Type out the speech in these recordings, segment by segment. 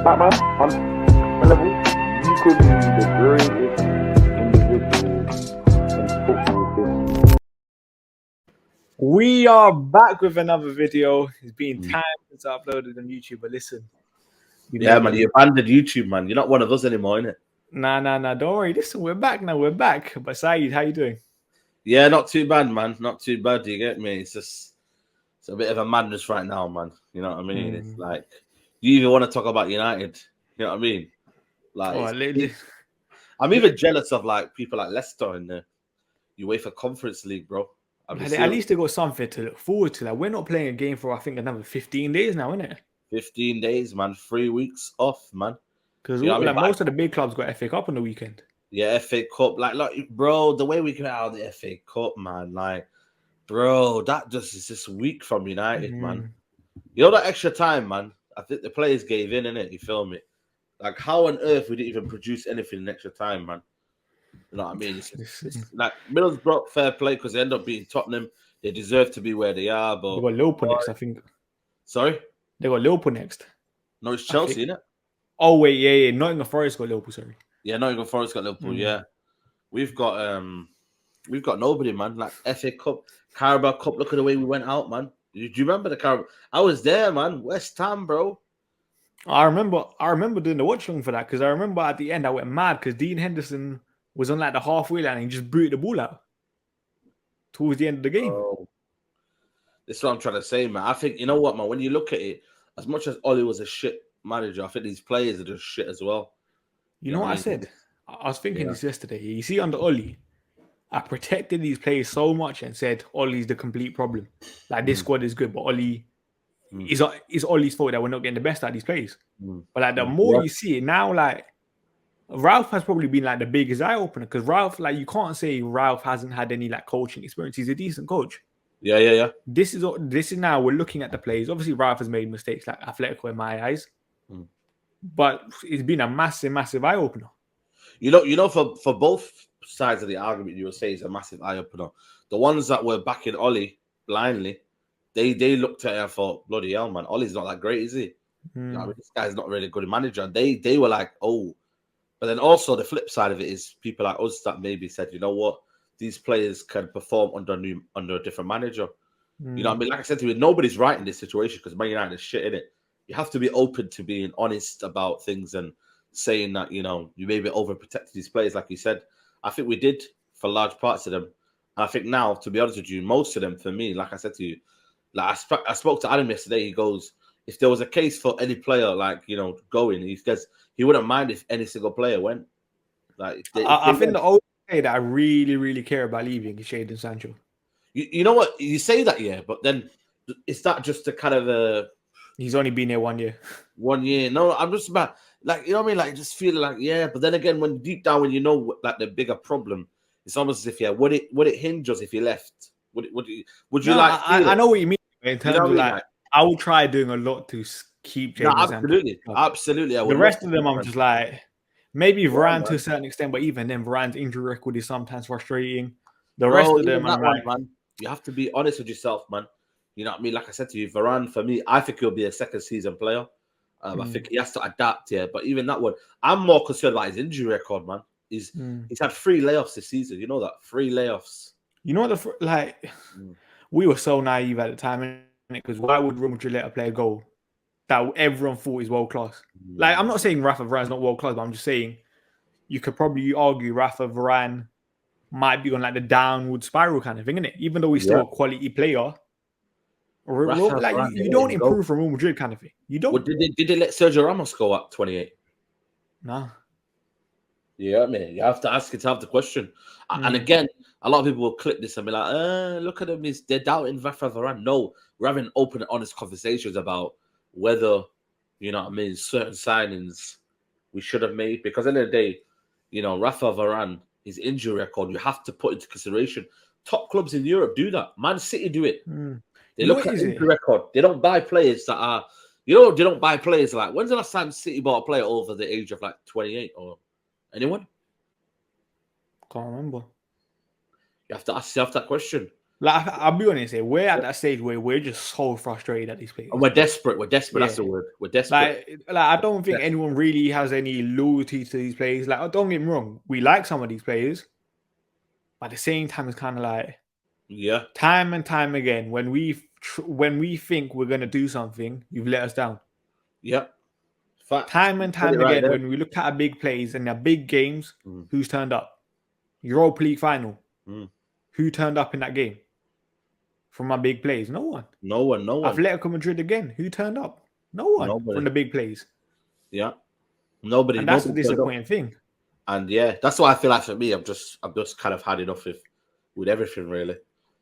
Batman, on my level, you could be the greatest individual in football history. We are back with another video. It's been time since I uploaded on YouTube, but listen. Yeah, man, you abandoned YouTube, man. You're not one of us anymore, innit? Nah. Don't worry. Listen, we're back now. We're back. But Saeed, how you doing? Yeah, not too bad, man. Not too bad. Do you get me? It's a bit of a madness right now, man. You know what I mean? It's like you even want to talk about United. You know what I mean? Like, I'm even jealous of like people like Leicester in the UEFA Conference League, bro. At least they got something to look forward to. Like, we're not playing a game for I think another 15 days now, isn't it? 15 days, man. 3 weeks off, man. Because most of the big clubs got FA Cup on the weekend. Yeah, FA Cup. Like, bro, the way we get out of the FA Cup, man. Like, bro, that just is this week from United, man. You know that extra time, man. I think the players gave in it. You feel me? Like, how on earth we didn't even produce anything in extra time, man? You know what I mean? It's like Middlesbrough, fair play because they end up beating Tottenham. They deserve to be where they are, but they got Liverpool next, I think. Sorry, they got Liverpool next. No, it's Chelsea, isn't it? Oh wait, yeah. Nottingham Forest got Liverpool. Sorry. Yeah, Nottingham Forest got Liverpool. Yeah, we've got nobody, man. Like FA Cup, Carabao Cup. Look at the way we went out, man. Do you remember the Carabao? I was there, man. West Ham, bro. I remember doing the watch along for that because I remember at the end I went mad because Dean Henderson was on like the halfway line and he just booted the ball out towards the end of the game. This is what I'm trying to say, man. I think, you know what, man, when you look at it, as much as Ollie was a shit manager, I think these players are just shit as well. You know what I said? I was thinking this yesterday. You see, under Ollie, I protected these players so much and said Ollie's the complete problem. Like, this squad is good, but Ollie is Ollie's fault that we're not getting the best out of these players. But like, the more you see it now, like, Ralph has probably been like the biggest eye opener because Ralph, like, you can't say Ralph hasn't had any like coaching experience. He's a decent coach. Yeah. This is now we're looking at the players. Obviously, Ralph has made mistakes like Atletico in my eyes, but it's been a massive eye opener. You know, for both sides of the argument, you would say it's a massive eye opener. The ones that were backing Ollie blindly, they looked at it and thought, bloody hell, man, Ollie's not that great, is he? You know what I mean? This guy's not really a good manager. And they were like, oh. But then also the flip side of it is people like us that maybe said, you know what, these players can perform under a different manager. You know what I mean? Like I said to you, nobody's right in this situation because Man United is shit in it. You have to be open to being honest about things and saying that, you know, you maybe overprotected these players, like you said. I think we did for large parts of them. And I think now, to be honest with you, most of them, for me, like I said to you, like I spoke to Adam yesterday. He goes, if there was a case for any player, like, you know, going, he says he wouldn't mind if any single player went. Like, I think the only player that I really care about leaving is Jadon Sancho. You know what? You say that, yeah, but then is that just a kind of He's only been here 1 year. 1 year. No, I'm just about like, you know what I mean? Like, just feeling like, yeah, but then again, when deep down, when you know like the bigger problem, it's almost as if, would it hinge us if he left? Would you like? I know what you mean in terms of like, I will try doing a lot to keep Jadon Sancho. Absolutely. The rest of them, I'm just like, maybe Varane to a certain extent, but even then, Varane's injury record is sometimes frustrating. The rest of them, I'm like, man, you have to be honest with yourself, man. You know what I mean? Like I said to you, Varane, for me, I think he'll be a second season player. I think he has to adapt here. But even that one, I'm more concerned about his injury record, man. He's had 3 layoffs this season. You know that? 3 layoffs. You know what? We were so naive at the time, because why would Real Madrid let a player go that everyone thought is world class? Like, I'm not saying Rafa Varane's not world class, but I'm just saying you could probably argue Rafa Varane might be on like the downward spiral kind of thing, innit? Even though he's still a quality player. Like, you don't improve from Real Madrid kind of thing. You don't. Well, did they let Sergio Ramos go at 28? Nah. Yeah, man. You have to ask it to have the question. And again, a lot of people will click this and be like, look at them. They're doubting Rafa Varane. No, we're having open and honest conversations about whether, you know what I mean, certain signings we should have made. Because at the end of the day, you know, Rafa Varane, his injury record, you have to put into consideration. Top clubs in Europe do that. Man City do it. They look at injury record. They don't buy players that are, they don't buy players like, when's the last time City bought a player over the age of like 28 or anyone? Can't remember. You have to ask yourself that question. Like I'll be honest here, we're at that stage where we're just so frustrated at these players. And we're desperate. We're desperate. That's Yeah. the word. We're desperate. Like I don't think anyone really has any loyalty to these players. Like, don't get me wrong, we like some of these players, but at the same time, it's kind of like Yeah. time and time again when we think we're gonna do something, you've let us down. Yep. Fact. Time and time Right again there. when we look at our big plays and our big games, Mm. who's turned up? Europa League final. Mm. Who turned up in that game? From our big plays, no one. No one. Atletico Madrid again. Who turned up? No one. Nobody. From the big plays. Yeah. Nobody. And that's the Nobody turned up. disappointing thing. And yeah, that's why I feel like for me, I've just kind of had enough with everything really.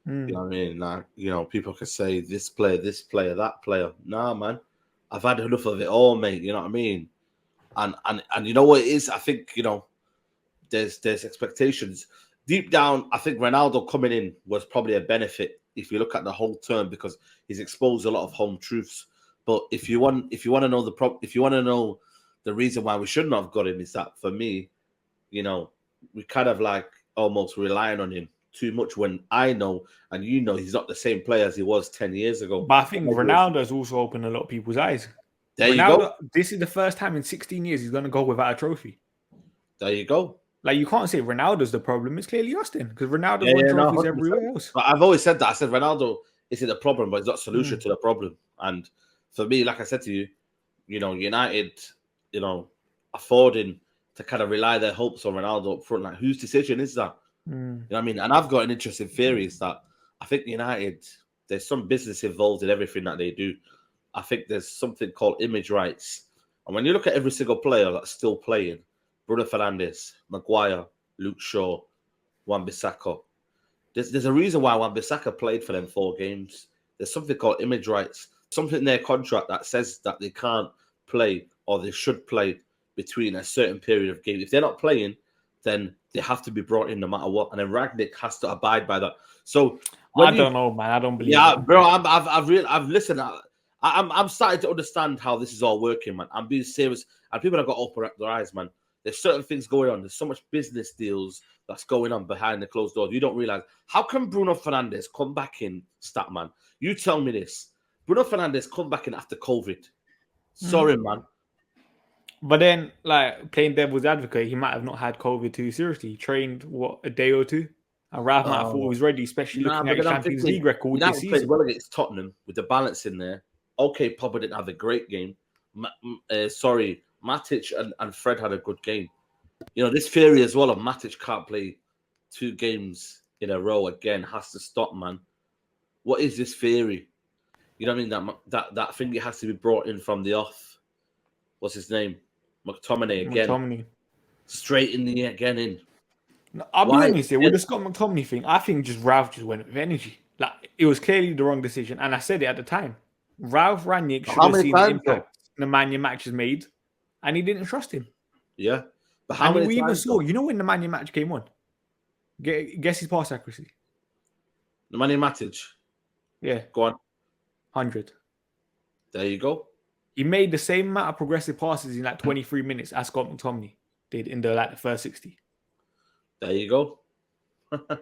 Mm. You know what I mean? Like, you know, people can say this player, that player. Nah, man, I've had enough of it all, mate. You know what I mean? And you know what it is? I think, you know, there's expectations deep down. I think Ronaldo coming in was probably a benefit if you look at the whole term, because he's exposed a lot of home truths. But if you want to know the reason why we should not have got him, is that for me, you know, we kind of like almost relying on him too much when I know and you know he's not the same player as he was 10 years ago. But I think Ronaldo's also opened a lot of people's eyes. There Ronaldo, you go. This is the first time in 16 years he's going to go without a trophy. There you go. Like, you can't say Ronaldo's the problem. It's clearly Austin, because Ronaldo's won trophies everywhere else. But I've always said that. I said Ronaldo isn't the problem, but it's not a solution to the problem. And for me, like I said to you, you know, United, you know, affording to kind of rely their hopes on Ronaldo up front. Like, whose decision is that? You know what I mean? And I've got an interesting theory is that I think United, there's some business involved in everything that they do. I think there's something called image rights. And when you look at every single player that's still playing, Bruno Fernandes, Maguire, Luke Shaw, Wan-Bissaka, there's a reason why Wan-Bissaka played for them 4 games. There's something called image rights, something in their contract that says that they can't play or they should play between a certain period of game. If they're not playing, then they have to be brought in no matter what. And then Rangnick has to abide by that. So I don't know, man. I don't believe. Yeah, bro. I've listened. I'm starting to understand how this is all working, man. I'm being serious, and people have got to open up their eyes, man. There's certain things going on. There's so much business deals that's going on behind the closed doors. You don't realize. How can Bruno Fernandes come back in, Statman? You tell me this. Bruno Fernandes come back in after COVID. Sorry, man. But then, like, playing devil's advocate, he might have not had COVID too seriously. He trained, a day or two? And Ralph might have thought he was ready, especially looking at his Champions League record this season. Played well against Tottenham with the balance in there. Okay, Pogba didn't have a great game. Matic and Fred had a good game. You know, this theory as well of Matic can't play 2 games in a row again has to stop, man. What is this theory? You know what I mean? That thing it has to be brought in from the off. What's his name? McTominay again. McTominay. Straight in the again in. No, I'll be honest here, with the Scott McTominay thing, I think Ralph just went with energy. Like, it was clearly the wrong decision, and I said it at the time. Ralph Rangnick should have seen the impact the Man U match has made, and he didn't trust him. Yeah. But how many we even times saw, you know, when the Man U match came on? Guess his pass accuracy. The Man U Matic. Yeah. Go on. 100. There you go. He made the same amount of progressive passes in like 23 minutes as Scott McTominay did in the first 60. There you go.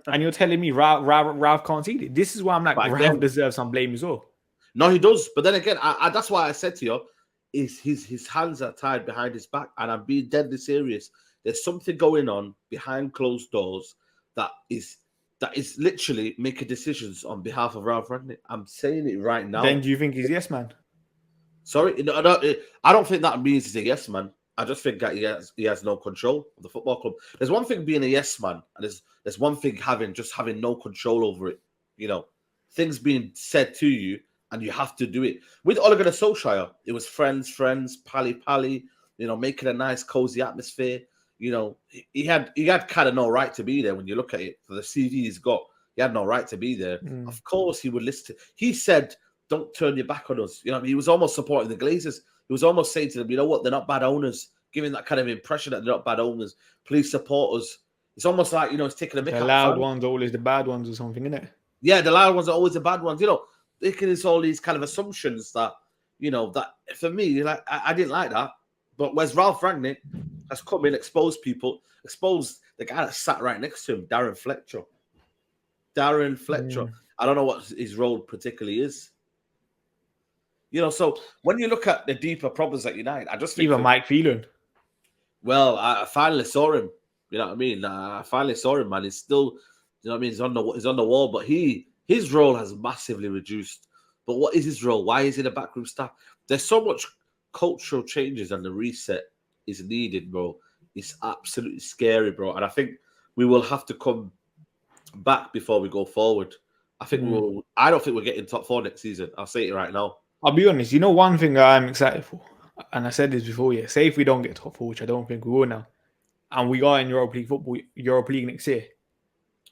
And you're telling me Ralph can't see it. This is why I'm like, Ralph deserves some blame as well. No, he does. But then again, I that's why I said to you, is his hands are tied behind his back, and I'm being deadly serious. There's something going on behind closed doors that is literally making decisions on behalf of Ralph Rangnick. I'm saying it right now. Then do you think he's yes man? Sorry, no, I don't think that means he's a yes man. I just think that he has no control of the football club. There's one thing being a yes man, and there's one thing having no control over it. You know, things being said to you, and you have to do it. With Ole Gunnar Solskjaer, it was friends, pally. You know, making a nice, cozy atmosphere. You know, he had kind of no right to be there when you look at it. For the CV he's got, he had no right to be there. Of course, he would listen. He said, "Don't turn your back on us." You know, he was almost supporting the Glazers. He was almost saying to them, "You know what? They're not bad owners." Giving that kind of impression that they're not bad owners. Please support us. It's almost like, you know, it's taking a bit. The loud ones are always the bad ones or something, isn't it? Yeah, the loud ones are always the bad ones. You know, making all these kind of assumptions that, you know, that for me, like I didn't like that. But whereas Ralph Rangnick has come in, exposed people, exposed the guy that sat right next to him, Darren Fletcher. I don't know what his role particularly is. You know, so when you look at the deeper problems at United, I just think Even Mike Phelan. well, I finally saw him. You know what I mean? I finally saw him, man. He's still, you know what I mean? He's on the wall, but his role has massively reduced. But what is his role? Why is he the backroom staff? There's so much cultural changes, and the reset is needed, bro. It's absolutely scary, bro. And I think we will have to come back before we go forward. I think I don't think we're getting top 4 next season. I'll say it right now. I'll be honest. You know, one thing I'm excited for, and I said this before. Yeah, say if we don't get top 4, which I don't think we will now, and we are in Europa League next year,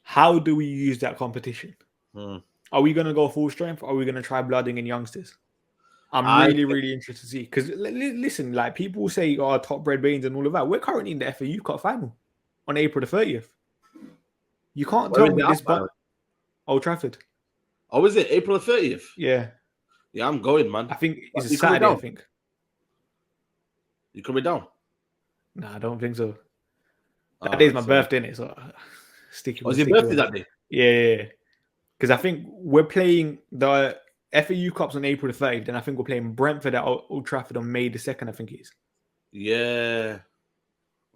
how do we use that competition? Are we going to go full strength? Or are we going to try blooding in youngsters? I'm really interested to see. Because listen, like people say, "Oh, top bred Baines and all of that." We're currently in the FA Youth Cup final on April the 30th. You can't tell me this, but Old Trafford. Oh, is it April the 30th? Yeah. Yeah, I'm going, man. I think it's a Saturday. I think. You coming down? Nah, I don't think so. That day's my birthday, innit? So sticky. Was your birthday that day? Yeah. Because I think we're playing the FAU Cups on April the 30th, and I think we're playing Brentford at Old Trafford on May the 2nd, I think it is. Yeah.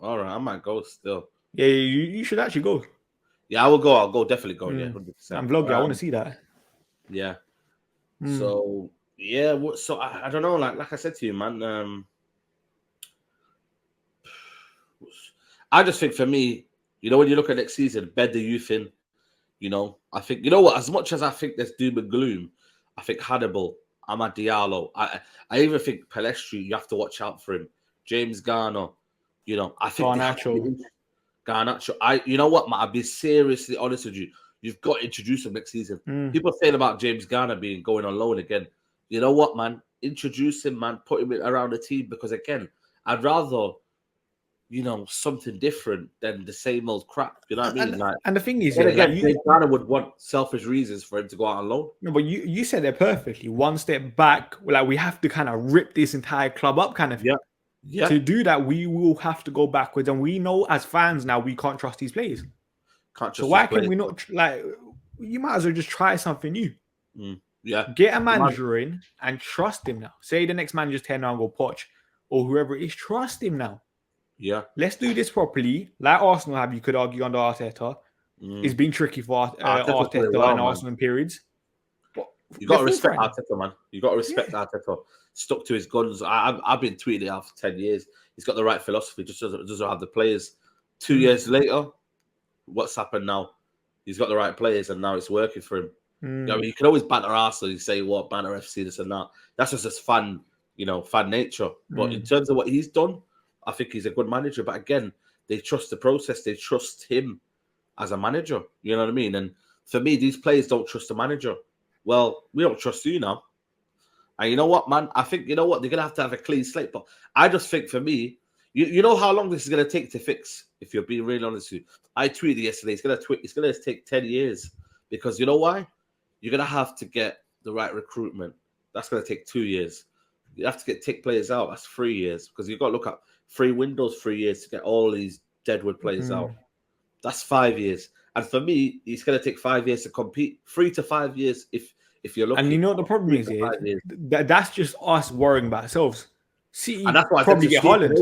All right, I might go still. Yeah, you should actually go. Yeah, I will go. I'll go. Definitely go. Yeah, 100%. I'm vlogging. I want to see that. Yeah. So yeah. So I don't know. Like I said to you, man. I just think for me, you know, when you look at next season, bed the youth in. You know, I think you know what. As much as I think there's doom and gloom, I think Hannibal, Amad Diallo, I even think Pelestri. You have to watch out for him. James Garner. You know, I think Garnacho. You know what, man? I'll be seriously honest with you. You've got to introduce him next season. People saying about James Garner going on loan again. You know what, man? Introduce him, man. Put him around the team because again, I'd rather, you know, something different than the same old crap. You know what I mean? And the thing is, again, James Garner would want selfish reasons for him to go out on loan. No, but you said it perfectly. One step back, like we have to kind of rip this entire club up, kind of thing. Yeah. To do that, we will have to go backwards, and we know as fans now we can't trust these players. So why can we not like? You might as well just try something new. Yeah, get a manager in and trust him now. Say the next manager's 10 now and go Poch or whoever it is, trust him now. Yeah, let's do this properly. Like Arsenal have, you could argue under Arteta. It's been tricky for Arteta and Arsenal in periods. You got to respect Arteta, man. You got to respect Arteta. Stuck to his guns. I've been tweeting it out for 10 years. He's got the right philosophy. Just doesn't have the players. 2 years later, what's happened now? He's got the right players, and now it's working for him. You know, I mean, you can always banter Arsenal. You say what banter FC this and that. That's just fan nature. But in terms of what he's done, I think he's a good manager. But again, they trust the process. They trust him as a manager. You know what I mean? And for me, these players don't trust the manager. Well, we don't trust you now. And you know what, man? I think, you know what? They're going to have a clean slate. But I just think for me, you know how long this is going to take to fix, if you're being really honest with you. I tweeted yesterday, it's going to take 10 years. Because you know why? You're going to have to get the right recruitment. That's going to take 2 years. You have to take players out. That's 3 years. Because you've got to look at 3 windows, 3 years to get all these deadwood players out. That's 5 years. And for me, it's going to take 5 years to compete. 3 to 5 years if you're looking. And you know what the problem is here? That's just us worrying about ourselves. City and that's why probably get Holland.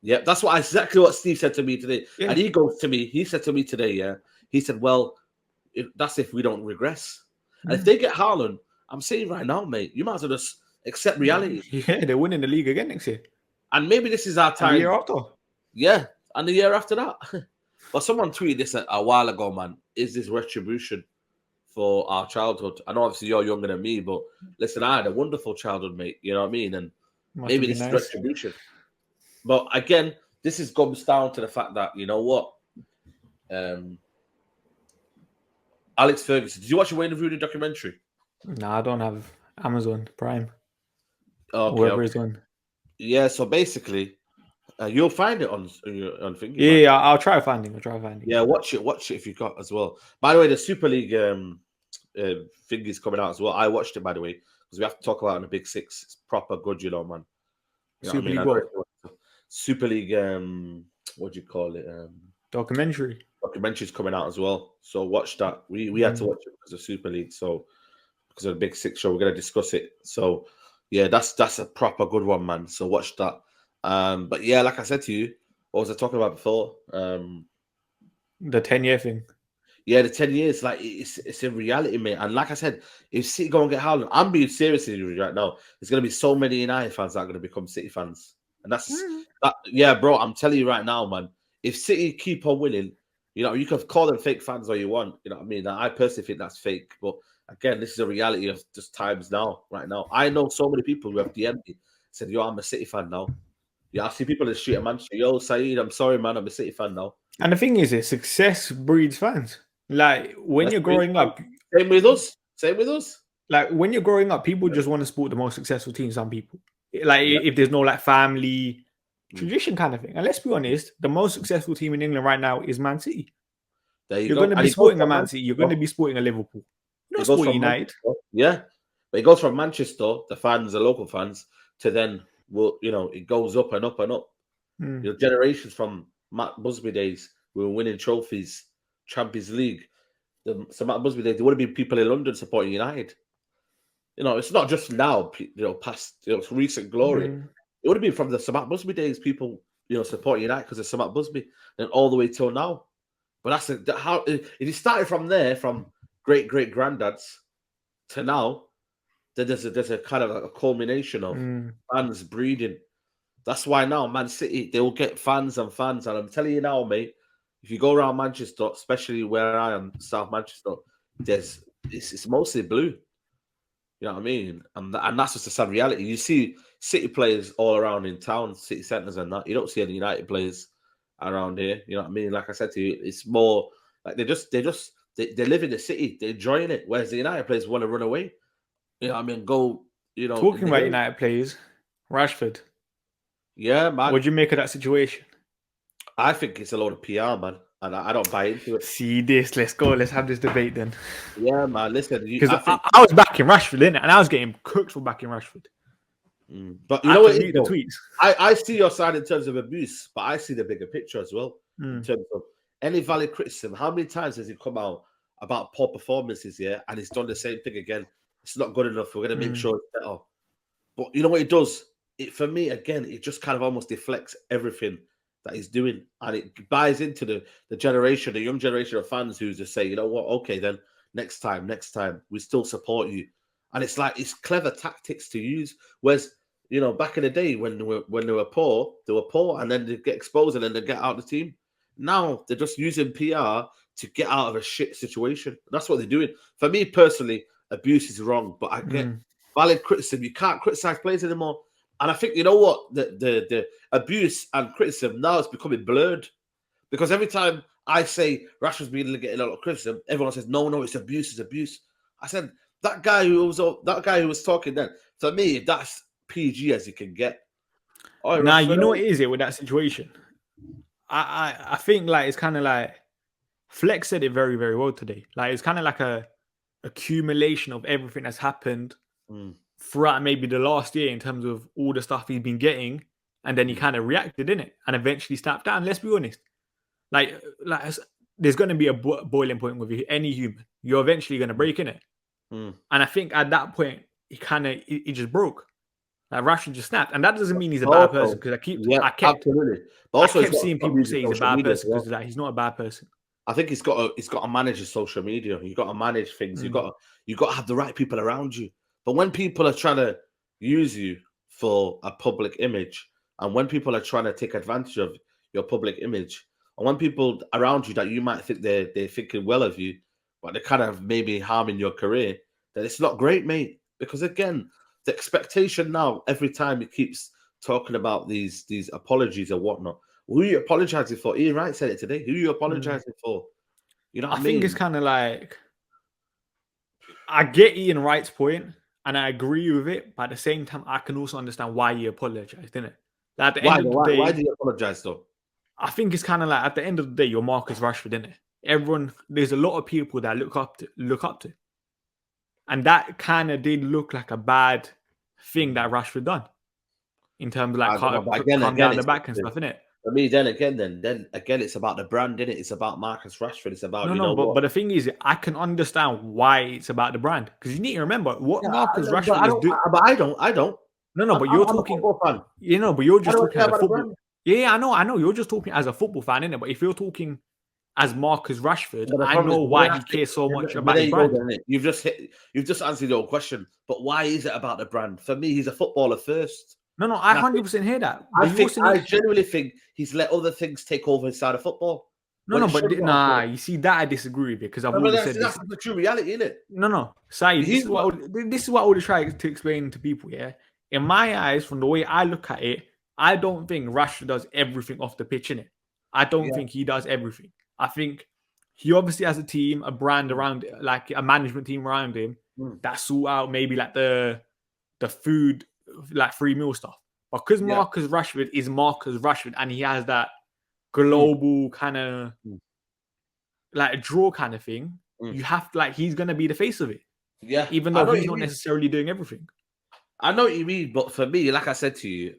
Yeah, that's exactly what Steve said to me today. Yeah. And he said to me today, he said, well, that's if we don't regress. And if they get Haaland, I'm saying right now, mate, you might as well just accept reality. Yeah, they're winning the league again next year. And maybe this is our time. And the year after. Yeah, and the year after that. But someone tweeted this a while ago, man. Is this retribution for our childhood? I know obviously you're younger than me, but listen, I had a wonderful childhood, mate. You know what I mean? And maybe this is retribution. But again, this comes down to the fact that, you know what? Alex Ferguson. Did you watch the Wayne Rooney documentary? No, I don't have Amazon Prime. Okay, whoever is on. Yeah, so basically, you'll find it on Thingy. Yeah, I'll try finding. Yeah, watch it if you got as well. By the way, the Super League Thingy's coming out as well. I watched it, by the way, because we have to talk about it in the Big Six. It's proper good, you know, man. You know Super League what? Super League, what do you call it? Documentary. documentary's coming out as well. So watch that. We had to watch it because of Super League. So because of the Big Six show, we're gonna discuss it. So yeah, that's a proper good one, man. So watch that. But yeah, like I said to you, what was I talking about before? The 10-year thing. Yeah, the 10 years, like it's a reality, mate. And like I said, if City go and get Haaland, I'm being serious with you right now. There's gonna be so many United fans that are gonna become City fans. And that's that, yeah, bro. I'm telling you right now, man. If City keep on winning, you can call them fake fans all you want. You know what I mean? I personally think that's fake. But again, this is a reality of just times now, right now. I know so many people who have DM'd me, said, yo, I'm a City fan now. Yeah, I see people in the street of Manchester. Yo, Saeed, I'm sorry, man. I'm a City fan now. And the thing is, success breeds fans. Like when you're growing up, same with us. Like when you're growing up, people just want to support the most successful team. Some people, like if there's no like family tradition kind of thing. And let's be honest, the most successful team in England right now is Man City. There you're going to be supporting a Man City. You're going to be supporting a Liverpool. You're not supporting United. Yeah, but it goes from Manchester, the fans, the local fans, to then, it goes up and up and up. Generations from Matt Busby days, we were winning trophies, Champions League. So Matt Busby days, there would have been people in London supporting United. It's not just now, past, recent glory. It would have been from the Sir Matt Busby days, people, supporting United because of Sir Matt Busby, and all the way till now. But that's how if you started from there, from great granddads to now, then there's a kind of a culmination of fans breeding. That's why now Man City, they will get fans and fans. And I'm telling you now, mate, if you go around Manchester, especially where I am, South Manchester, it's mostly blue. You know what I mean? And that's just a sad reality. You see City players all around in town, city centres and that. You don't see any United players around here. You know what I mean? Like I said to you, it's more like they live in the city, they're enjoying it. Whereas the United players want to run away. You know what I mean? Go, Talking about United players, Rashford. Yeah, man. What do you make of that situation? I think it's a load of PR, man. And I don't buy into it. See this, let's go. Let's have this debate then. Yeah, man. Listen, because I was backing Rashford, innit? And I was getting cooked for backing Rashford. But you know what? The tweets. I see your side in terms of abuse, but I see the bigger picture as well. In terms of any valid criticism. How many times has he come out about poor performances here, and he's done the same thing again? It's not good enough. We're going to make sure it's better. But you know what it does? For me, again, it just kind of almost deflects everything that he's doing, and it buys into the young generation of fans who just say, you know what, okay, then next time, we still support you. And it's like, it's clever tactics to use. Whereas, back in the day when they were poor, and then they get exposed and then they get out of the team. Now they're just using PR to get out of a shit situation. That's what they're doing. For me personally, abuse is wrong, but I get valid criticism. You can't criticize players anymore. And I think, you know what, the abuse and criticism now is becoming blurred, because every time I say Rashford's been getting a lot of criticism, everyone says, no, it's abuse, it's abuse. I said, that guy who was talking then, for me, that's PG as you can get. Now, you know what it is with that situation? I think like it's kind of like Flex said it very, very well today. Like it's kind of like a accumulation of everything that's happened throughout maybe the last year in terms of all the stuff he's been getting, and then he kind of reacted in it and eventually snapped down. Let's be honest, like there's going to be a boiling point with any human. You're eventually going to break in it, and I think at that point he just broke. Like Rashford just snapped, and that doesn't mean he's a bad person, because I kept seeing people say he's a bad person because he's not a bad person. I think he's got to manage his social media. You've got to manage things. You've got to have the right people around you. But when people are trying to use you for a public image, and when people are trying to take advantage of your public image, and when people around you that you might think they're thinking well of you, but they're kind of maybe harming your career, then it's not great, mate. Because again, the expectation now, every time he keeps talking about these apologies or whatnot, who are you apologizing for? Ian Wright said it today. Who are you apologizing for? You know what I mean? I think it's kind of like, I get Ian Wright's point, and I agree with it, but at the same time, I can also understand why he apologized, didn't it? Like at the end of the day, why do you apologize though? I think it's kind of like, at the end of the day, you're Marcus Rashford, isn't it? There's a lot of people that look up to. And that kind of did look like a bad thing that Rashford done in terms of like calm down the back and stuff, innit? For me, then again, it's about the brand, innit? It's about Marcus Rashford. It's about but the thing is, I can understand why it's about the brand, because you need to remember what Yeah, Marcus but Rashford is doing. But I don't. No, but you're I'm a talking. football fan. But you're I just don't talking care as a about the football. brand. Yeah, I know. You're just talking as a football fan, innit? But if you're talking as Marcus Rashford, But the I problem know is, why he cares so much but about there his you go, brand. then, innit? You've just answered your question. But why is it about the brand? For me, he's a footballer first. No, I 100% hear that. I genuinely think he's let other things take over his side of football. You see that I disagree with, because I've always said this. That's the true reality, isn't it? No, Saeed, this is what I would try to explain to people. Yeah, in my eyes, from the way I look at it, I don't think Rashford does everything off the pitch, innit? I don't think he does everything. I think he obviously has a team, a brand around, like a management team around him that sort out maybe like the food, like free meal stuff. But because Marcus Rashford is Marcus Rashford, and he has that global kind of like draw kind of thing, you have to, like, he's gonna be the face of it. Yeah, even though he's not necessarily doing everything. I know what you mean, but for me, like I said to you,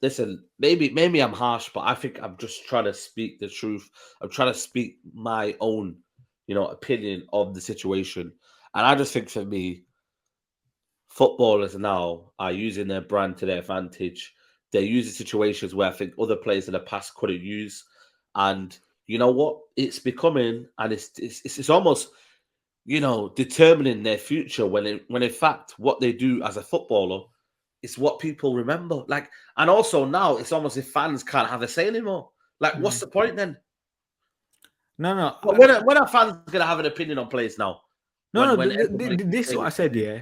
listen, maybe I'm harsh, but I think I'm just trying to speak the truth. I'm trying to speak my own, opinion of the situation. And I just think for me, footballers now are using their brand to their advantage. They're using situations where I think other players in the past couldn't use. And you know what? It's becoming, and it's almost, determining their future when in fact what they do as a footballer is what people remember. Like, and also now it's almost if fans can't have a say anymore. Like, what's the point then? No. When are fans gonna have an opinion on players now? This is what I said. Yeah,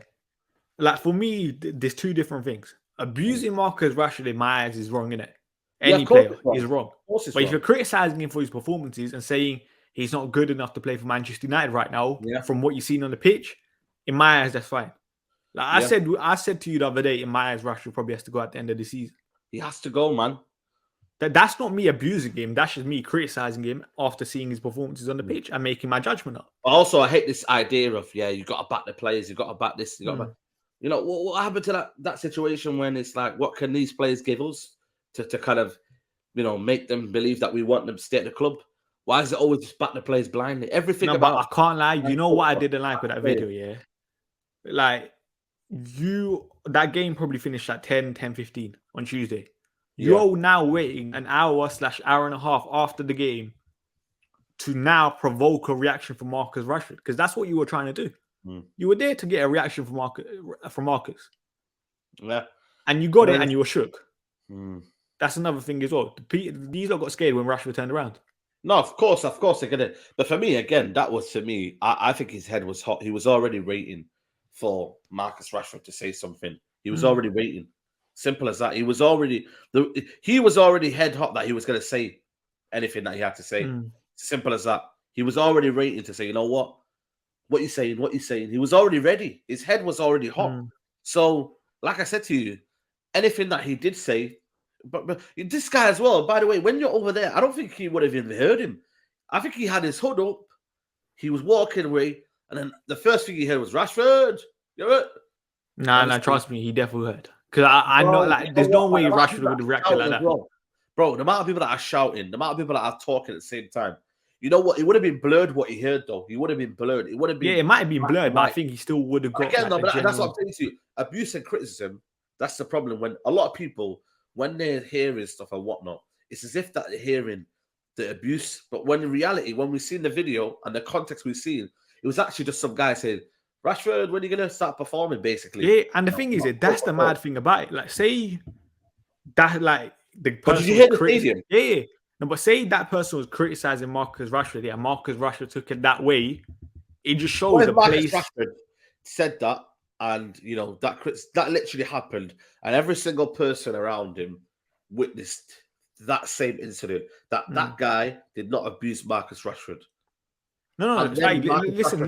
like for me, there's two different things. Abusing Marcus Rashford in my eyes is wrong, innit? Any player is wrong. But if you're criticizing him for his performances and saying he's not good enough to play for Manchester United right now, from what you've seen on the pitch, in my eyes, that's fine. Like I said to you the other day, in my eyes, Rashford probably has to go at the end of the season. He has to go, man. That's not me abusing him. That's just me criticizing him after seeing his performances on the pitch and making my judgment up. Also, I hate this idea of, you got to back the players, you got to back this, you got to back. What happened to that situation when it's like, what can these players give us to kind of, make them believe that we want them to stay at the club? Why is it always just back the players blindly? Everything about... But I can't lie. You know what I didn't like with that video, yeah? Like, that game probably finished at 10:15 on Tuesday. You're now waiting an hour/hour and a half after the game to now provoke a reaction from Marcus Rashford, because that's what you were trying to do. You were there to get a reaction from Marcus. Yeah. And you got it, and you were shook. That's another thing as well. These lot got scared when Rashford turned around. No, of course they're gonna. But for me, again, that was, to me, I think his head was hot. He was already waiting for Marcus Rashford to say something. He was already waiting. Simple as that. He was already head hot that he was going to say anything that he had to say. Simple as that. He was already waiting to say, you know what? What you saying? What you saying? He was already ready. His head was already hot. So, like I said to you, anything that he did say, but this guy as well, by the way, when you're over there, I don't think he would have even heard him. I think he had his hood up. He was walking away, and then the first thing he heard was Rashford. You know what? Nah, trust me, he definitely heard. Because I know, like, there's no way Rashford would have reacted like that. Bro, the amount of people that are shouting, the amount of people that are talking at the same time, you know what? It would have been blurred what he heard, though. He would have been blurred. It would have been. Yeah, it might have been blurred, but I think he still would have got. Again, but that's what I'm saying to you. Abuse and criticism, that's the problem. When a lot of people, when they're hearing stuff and whatnot, it's as if that they're hearing the abuse. But when in reality, when we've seen the video and the context we've seen, it was actually just some guy saying, Rashford, when are you going to start performing, basically? Yeah, and the thing is, that's the mad thing about it. Like, say that, like, the person... Did you hear the stadium? Yeah. No, but say that person was criticizing Marcus Rashford, and Marcus Rashford took it that way, it just shows the place... Rashford said that, and, that literally happened, and every single person around him witnessed that same incident, that guy did not abuse Marcus Rashford. No. Listen.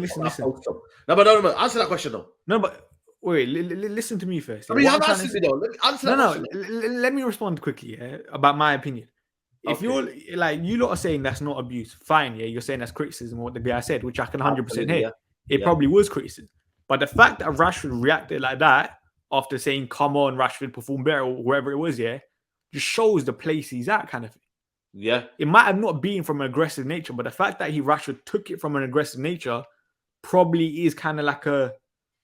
No, but answer that question, though. No, but wait, listen to me first. I mean, you have answered me, though. Answer that question. Let me respond quickly, about my opinion. If you're, like, you lot are saying that's not abuse, fine, you're saying that's criticism of what the guy said, which I can 100% hear. It probably was criticism. But the fact that Rashford reacted like that after saying, come on, Rashford, perform better, or wherever it was, just shows the place he's at, kind of thing. Yeah. It might have not been from an aggressive nature, but the fact that Rashford took it from an aggressive nature probably is kind of like a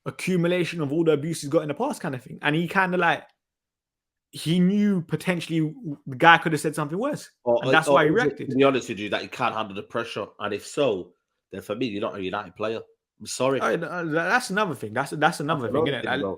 accumulation of all the abuse he's got in the past, kind of thing. And he kind of like, he knew potentially the guy could have said something worse, and that's why he reacted. To be honest with you, that he can't handle the pressure, and if so, then for me, you're not a United player. I'm sorry. That's another thing. That's another thing, isn't it?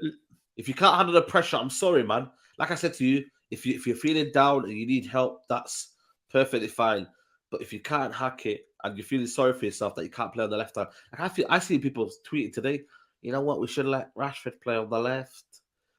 If you can't handle the pressure, I'm sorry, man. Like I said to you, if you're feeling down and you need help, that's perfectly fine. But if you can't hack it and you're feeling sorry for yourself that you can't play on the left hand, like I see people tweeting today, you know what, we should let Rashford play on the left.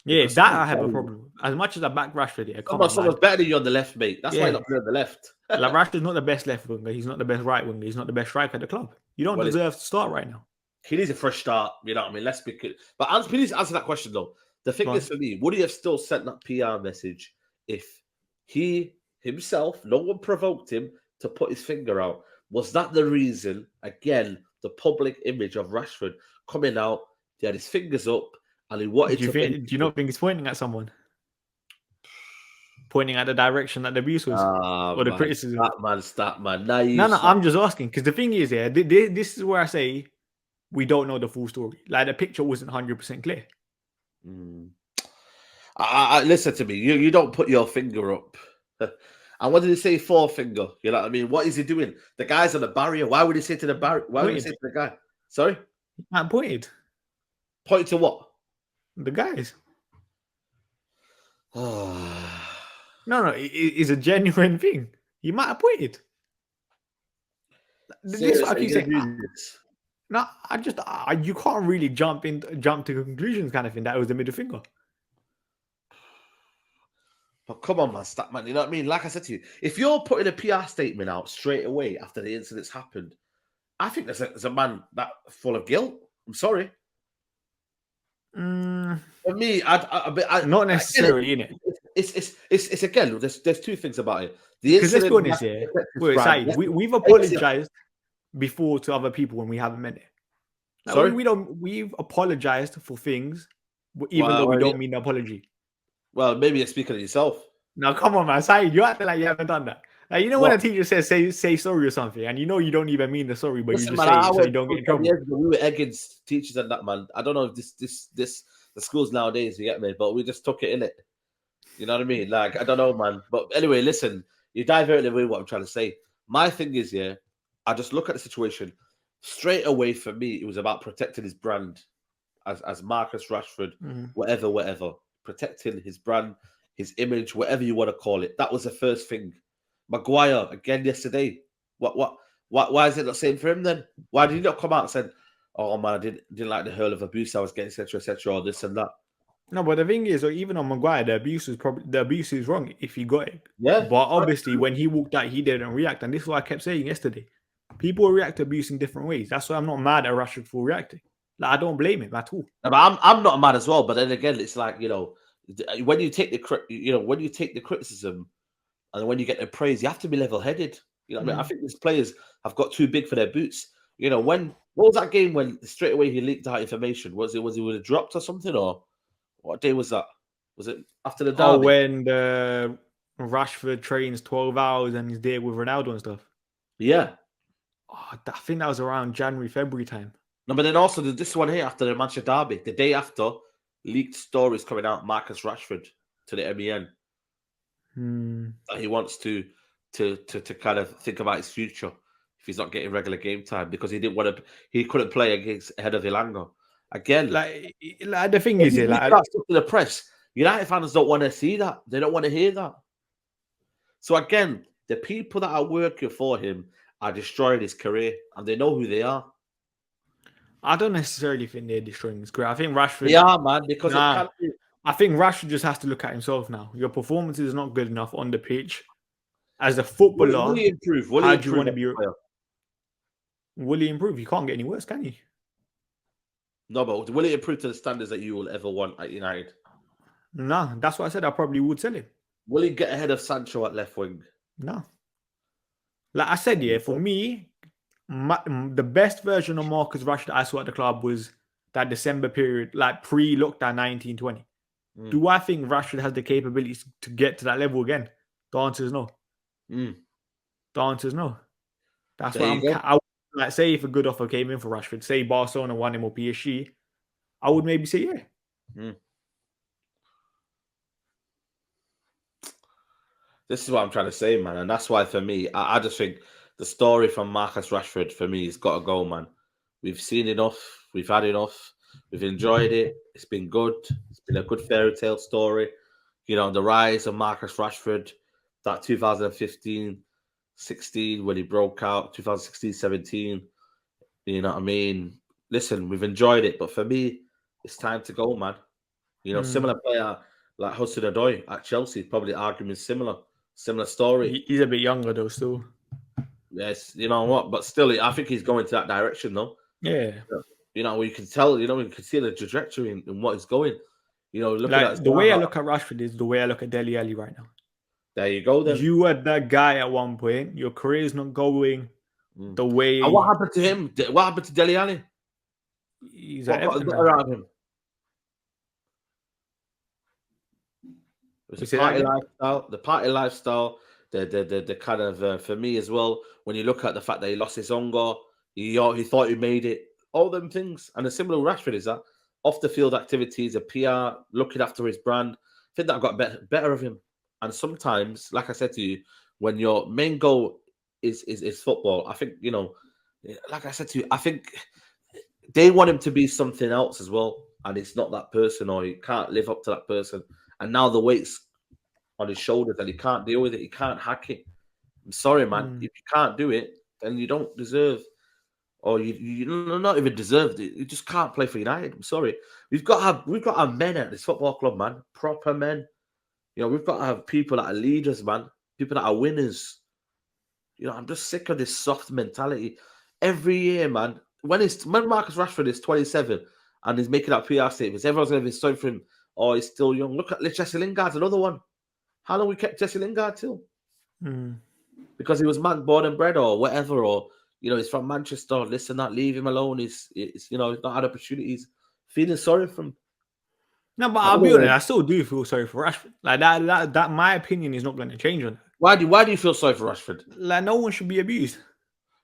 Yeah, that I have a problem with. As much as I back Rashford, someone's better than you on the left, mate. That's why you're not playing on the left. Like Rashford's not the best left winger. He's not the best right winger. He's not the best striker at the club. You don't deserve to start right now. He needs a fresh start. You know what I mean? Let's be good. But please answer that question though. The thing is, for me, would he have still sent that PR message if he himself, no one provoked him to put his finger out? Was that the reason? Again, the public image of Rashford coming out, he had his fingers up, and he wanted do you not think he's pointing at someone? Pointing at the direction that the abuse was, or the criticism? Stop, man. No, I'm just asking, because the thing is, this is where I say we don't know the full story. Like, the picture wasn't 100% clear. Listen to me. You don't put your finger up. And what did he say? Forefinger. You know what I mean? What is he doing? The guy's on the barrier. Why would he say to the barrier? Why would he say to the guy? Sorry? I pointed. Pointed to what? The guys. No, it's a genuine thing. You might have pointed. This is what I keep saying. No, you can't really jump to conclusions, kind of thing. That was the middle finger. But come on, man, stop, man. You know what I mean? Like I said to you, if you're putting a PR statement out straight away after the incident's happened, I think there's a man that full of guilt. I'm sorry. For me, not necessarily, innit? It's again. There's two things about it. Because let's be honest here. We've apologized before to other people when we haven't meant it. Like, sorry, we've apologized for things, even though we don't mean the apology. Well, maybe you're speaking of yourself. Now, come on, man. Saeed, you acting like you haven't done that. Like, you know when a teacher says say sorry or something, and you know you don't even mean the sorry, but you just say it so you don't get in trouble. We were egging teachers and that, man. I don't know if this the schools nowadays, you get me, but we just took it in it. You know what I mean? Like, I don't know, man. But anyway, listen, you diverted away what I'm trying to say. My thing is, I just look at the situation straight away. For me, it was about protecting his brand as Marcus Rashford, whatever. Protecting his brand, his image, whatever you want to call it. That was the first thing. Maguire, again yesterday. Why is it not the same for him then? Why did he not come out and said, oh man, I didn't like the hurl of abuse I was getting, etc., or this and that? No, but the thing is, even on Maguire, the abuse is wrong if he got it. Yeah. But obviously, when he walked out, he didn't react, and this is what I kept saying yesterday. People react to abuse in different ways. That's why I'm not mad at Rashford for reacting. Like, I don't blame him at all. No, but I'm not mad as well. But then again, it's like, when you take the criticism and when you get the praise, you have to be level-headed. You know what I mean? I think these players have got too big for their boots. What was that game when straight away he leaked out information? Was he would have dropped or something, or what day was that? Was it after the derby? Oh, when the Rashford trains 12 hours and he's there with Ronaldo and stuff. Yeah. Oh, I think that was around January, February time. No, but then also this one here after the Manchester derby, the day after, leaked stories coming out. Marcus Rashford to the MEN that he wants to kind of think about his future if he's not getting regular game time because he couldn't play ahead of Ilanga. Again, like the thing is, to the press, United fans don't want to see that. They don't want to hear that. So again, the people that are working for him are destroying his career, and they know who they are. I don't necessarily think they're destroying his career. I think Rashford... They are, man, because I think Rashford just has to look at himself now. Your performance is not good enough on the pitch. As a footballer, will he improve? How do you want to be... Will he improve? He can't get any worse, can he? No, but will he improve to the standards that you will ever want at United? No, that's what I said. I probably would sell him. Will he get ahead of Sancho at left wing? No. Like I said, for me... the best version of Marcus Rashford I saw at the club was that December period, like pre-lockdown 1920. Do I think Rashford has the capabilities to get to that level again? The answer is no. Mm. The answer is no. That's There why you go. I would, like, say if a good offer came in for Rashford, say Barcelona won him or PSG, I would maybe say yeah. Mm. This is what I'm trying to say, man. And that's why, for me, I just think the story from Marcus Rashford, for me, has got to go, man. We've seen enough. We've had enough. We've enjoyed it. It's been good. It's been a good fairy tale story. You know, the rise of Marcus Rashford, that 2015, 16, when he broke out, 2016, 17. You know what I mean? Listen, we've enjoyed it. But for me, it's time to go, man. You know, similar player like Hudson-Odoi at Chelsea, probably arguing similar story. He's a bit younger though, still. Yes, you know what? But still, I think he's going to that direction, though. Yeah. You know, you can tell. You know, you can see the trajectory in what he's going. You know, look at Like that. the way I look at Rashford is the way I look at Dele Alli right now. There you go, then. You were that guy at one point. Your career is not going the way. And what happened to him? What happened to Dele Alli? He's What at got Everton now. around him? It was You a say that party again? lifestyle. The party lifestyle. The kind of for me as well. When you look at the fact that he lost his own goal, he thought he made it. All them things, and a similar Rashford is that off the field activities, a PR, looking after his brand. I think that got better of him. And sometimes, like I said to you, when your main goal is football, I think, you know, like I said to you, I think they want him to be something else as well, and it's not that person, or he can't live up to that person. And now the weight's on his shoulders, and he can't deal with it. He can't hack it. I'm sorry, man. If you can't do it, then you don't deserve, or you not even deserved it. You just can't play for United. I'm sorry. We've got to have men at this football club, man. Proper men. You know, we've got to have people that are leaders, man. People that are winners. You know, I'm just sick of this soft mentality. Every year, man. When Marcus Rashford is 27 and he's making that PR statements, everyone's going to be sorry for him. Oh, he's still young. Look at Jesse Lingard's another one. How long we kept Jesse Lingard till? Because he was born and bred or whatever, or you know, he's from Manchester. Listen, that leave him alone. He's you know, he's not had opportunities. Feeling sorry for him. No, but I'll be honest, I still do feel sorry for Rashford. Like that my opinion is not going to change on that. Why do you feel sorry for Rashford? Like, no one should be abused.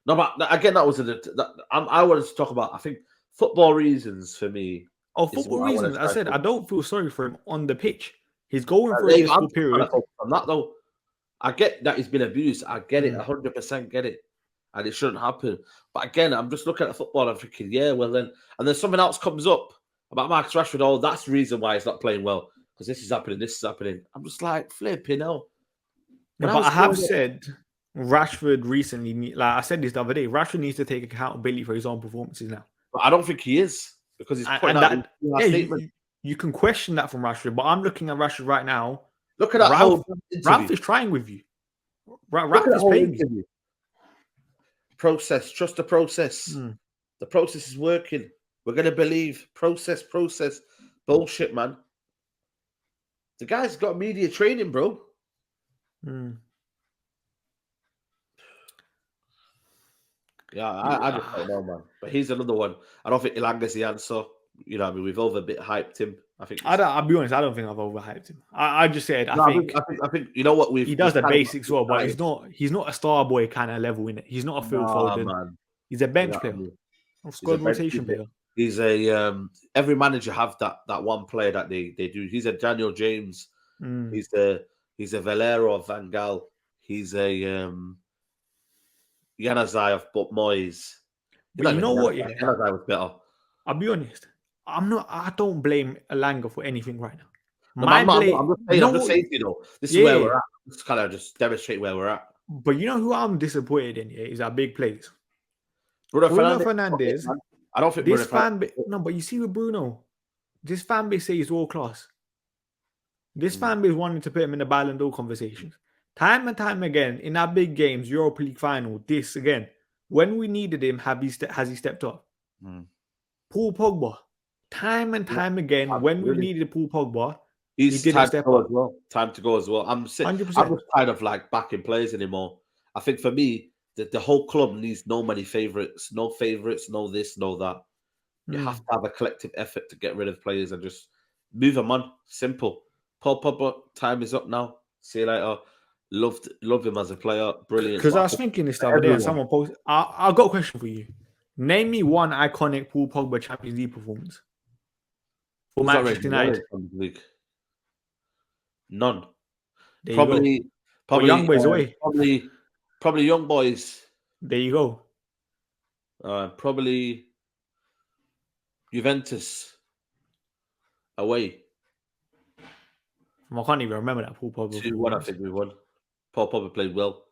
No, but again, that was I wanted to talk about. I think football reasons for me. Oh, football reasons. I said I don't feel sorry for him on the pitch. He's going through a difficult period. On that though, I get that he's been abused. I get it, 100% get it, and it shouldn't happen. But again, I'm just looking at the football and thinking, yeah, well then, and then something else comes up about Marcus Rashford. Oh, that's the reason why he's not playing well, because this is happening, this is happening. I'm just like, flipping hell. No, but I have said Rashford recently, like I said this the other day, Rashford needs to take accountability for his own performances now. But I don't think he is, because he's putting out you can question that from Rashford, but I'm looking at Rashford right now. Look at that whole Ralph is trying with you. Ralph is paying you. Process, trust the process. The process is working. We're going to believe. Process. Bullshit, man. The guy's got media training, bro. Yeah, I just don't know, man. But he's another one. I don't think Ilanga's the answer. You know, I mean, we've over a bit hyped him. I think. I'll be honest. I don't think I've overhyped him. I just said I think you know what he does the basics well, but he's not a star boy kind of level in it. He's not a Phil Foden. Man. He's a bench player. Squad rotation player. He's a every manager have that one player that they do. He's a Daniel James. He's a Valero of Van Gaal. He's a Januzaj of Moyes. But you know what? Yeah, Januzaj was better. I'll be honest. I don't blame Elanga for anything right now. No, I'm just saying, you know, this is where we're at. Let's kind of just demonstrate where we're at. But you know who I'm disappointed in here is our big plays. Bruno Fernandes. I don't think this fan base. No, but you see with Bruno, this fan base say he's world class. This fan base wanted to put him in the Ballon d'Or conversations. Time and time again in our big games, Europa League final, this again. When we needed him, has he stepped up? Paul Pogba. Time and time again, when we needed Paul Pogba, he didn't step up. Time to go as well. I'm just tired of like backing players anymore. I think for me, the whole club needs no many favourites, no this, no that. You have to have a collective effort to get rid of players and just Move him on. Simple. Paul Pogba, time is up now. See you later. Love him as a player. Brilliant. Because I was thinking this the other day, and someone posted. I got a question for you. Name me one iconic Paul Pogba Champions League performance for Manchester United. None. There Probably Young Boys away. Probably Young Boys. There you go. Probably Juventus away. I can't even remember that Paul Pogba. 2-1, I think we won. Paul Pogba played well.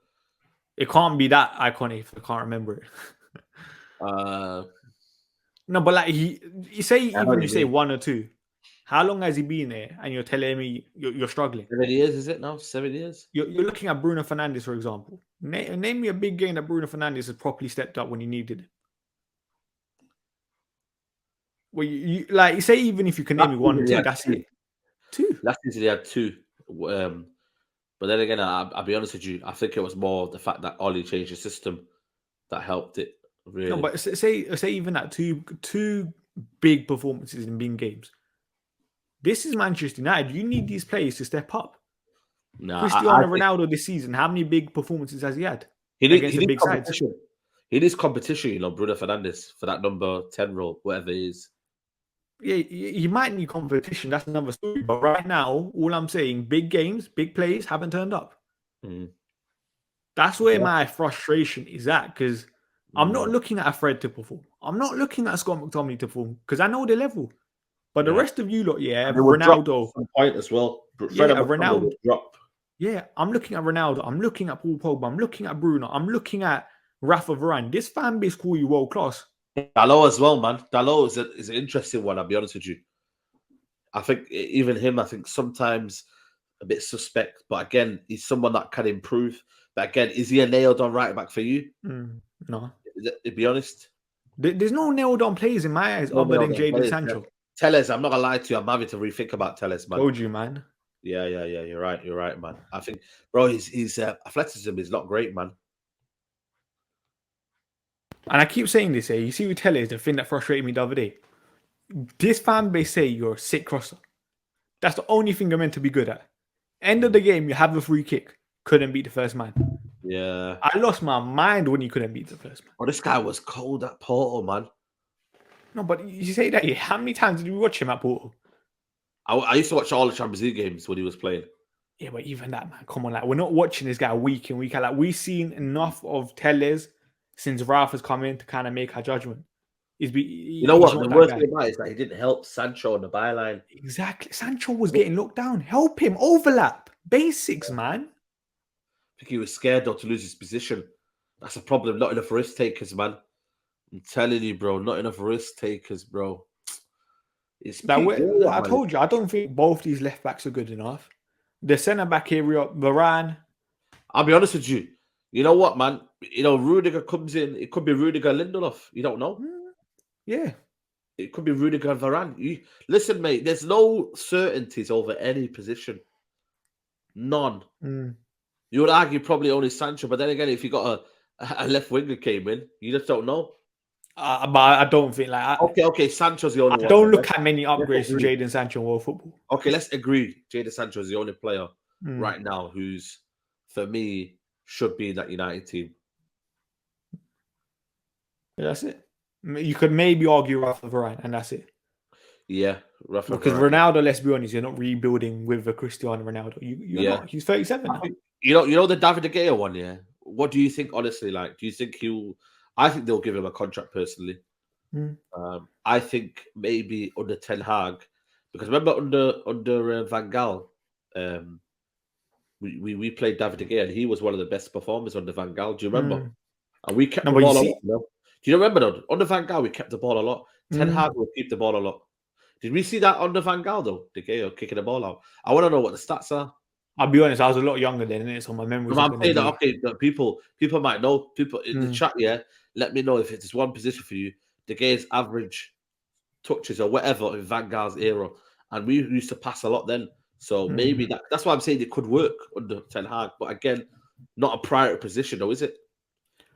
It can't be that iconic if I can't remember it. No, but like you say one or two. How long has he been there? And you're telling me you're struggling. 7 years, is it now? 7 years. You're looking at Bruno Fernandes, for example. Name me a big game that Bruno Fernandes has properly stepped up when he needed it. Well, you say even if you can name me one or two, that's it. Two. Last season he had two. But then again, I'll be honest with you. I think it was more the fact that Ollie changed the system that helped it. Really. No, but say even that two big performances in big games. This is Manchester United. You need these players to step up. Cristiano Ronaldo this season, how many big performances has he had against the big sides? He needs competition, Bruno Fernandes, for that number 10 role, whatever it is. Yeah, you might need competition. That's another story. But right now, all I'm saying, big games, big plays haven't turned up. That's where my frustration is at, because I'm not looking at a Fred to perform. I'm not looking at Scott McTominay to perform, because I know the level. But the rest of you lot, Ronaldo. Some point as well. Ronaldo. Drop. Yeah, I'm looking at Ronaldo. I'm looking at Paul Pogba. I'm looking at Bruno. I'm looking at Rafa Varane. This fan base call you world class. Dalot as well, man. Dalot is an interesting one, I'll be honest with you. I think even him, sometimes a bit suspect. But again, he's someone that can improve. But again, is he a nailed-on right-back for you? No. To be honest. There's no nailed-on players in my eyes other than Jadon Sancho. Yeah. Tellez, I'm not going to lie to you. I'm having to rethink about Tellez, man. Told you, man. Yeah. You're right, man. I think, bro, his athleticism is not great, man. And I keep saying this, you see with Tellez, the thing that frustrated me the other day. This fan base say you're a sick crosser. That's the only thing you're meant to be good at. End of the game, you have a free kick. Couldn't beat the first man. Yeah. I lost my mind when you couldn't beat the first man. Oh, this guy was cold at Porto, man. No, but you say that, how many times did you watch him at Porto? I used to watch all the Champions League games when he was playing. Yeah, but even that, man, come on. Like, we're not watching this guy week in, week out. Like, we've seen enough of Tellez since Ralph has come in to kind of make our judgment. You know what? The worst thing about it is that he didn't help Sancho on the byline. Exactly. Sancho was getting looked down. Help him. Overlap. Basics, man. I think he was scared not to lose his position. That's a problem. Not enough risk takers, man. I'm telling you, bro. Not enough risk takers, bro. I told you, I don't think both these left backs are good enough. The centre back area, Varane. I'll be honest with you. You know what, man? Rudiger comes in. It could be Rudiger Lindelof. You don't know. Yeah. It could be Rudiger and Varane. Listen, mate, there's no certainties over any position. None. You would argue probably only Sancho, but then again, if you got a left winger came in, you just don't know. But I don't think like... Okay, Sancho's the only one. Don't look at many upgrades to Jadon Sancho in world football. Okay, let's agree. Jadon Sancho is the only player right now who's, for me, should be in that United team. Yeah, that's it. You could maybe argue Rafa Varane, and that's it. Yeah, Rafa because Varane. Ronaldo, let's be honest, you're not rebuilding with a Cristiano Ronaldo. You're not. He's 37 now. You know the David De Gea one, yeah? What do you think, honestly? Like, do you think he'll... I think they'll give him a contract personally. I think maybe under Ten Hag, because remember under Van Gaal, we played David De Gea and he was one of the best performers under Van Gaal. Do you remember? And we kept the ball a lot. Do you remember though? Under Van Gaal, we kept the ball a lot. Ten Hag will keep the ball a lot. Did we see that under Van Gaal though? De Gea kicking the ball out. I want to know what the stats are. I'll be honest, I was a lot younger then, so my memory. I'm saying that, okay, people might know. People in the chat, let me know if it's one position for you. De Gea's average touches or whatever in Van Gaal's era, and we used to pass a lot then. So maybe that's why I'm saying it could work under Ten Hag. But again, not a priority position, though, is it?